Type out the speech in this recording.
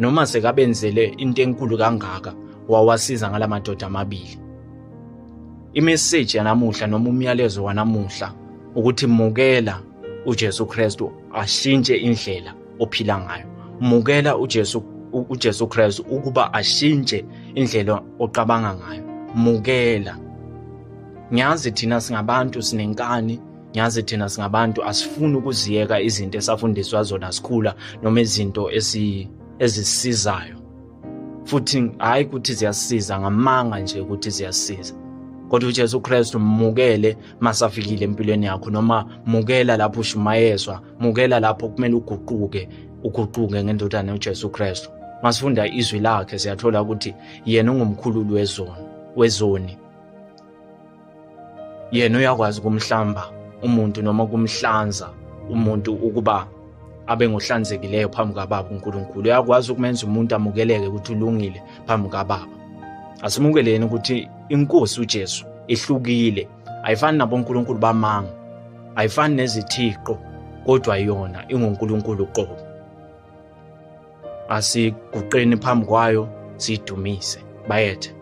noma sekabenzele into enkulu kangaka wawasiza ngalamadoda amabili. Imessage yanamuhla noma umyalezo wanamuhla ukuthi mukela uJesu Kristu ashintshe indlela ophila ngayo. Mukela uJesu Kristu ukuba ashintshe indlela oqabanga ngayo. Mukela. Ngiyazi thina singabantu sinenkani, ngiyazi thina singabantu asifuni ukuziyeka izinto esafundiswa zona sikhula noma izinto ezisizayo. Futhi hayi ukuthi ziyasiza ngamanga nje ukuthi ziyasiza. Kodwa uJesu Kristu mukele masafikile empilweni yakho noma mukela lapho ushumayezwa, mukela lapho kumele uguquke ngendodana uJesu Kristu. Masifunda izwi lakhe siyathola ukuthi yena ungumkhululi wezoni. Yena uyakwazi ukumhlamba umuntu noma kumhlanza umuntu ukuba abe ngohlanzekileyo phambi kaBaba uNkulunkulu. Uyakwazi ukumenza umuntu amukeleke ukuthi ulungile phambi kaBaba. Asimukeleni ukuthi inkosi uJesu ihlukile, ayifani nabonkulunkulu bamanga, ayifani nezithixo, kodwa yona inguNkulunkulu uqobo. Asiguqeni phambi kwayo sidumise bayethe.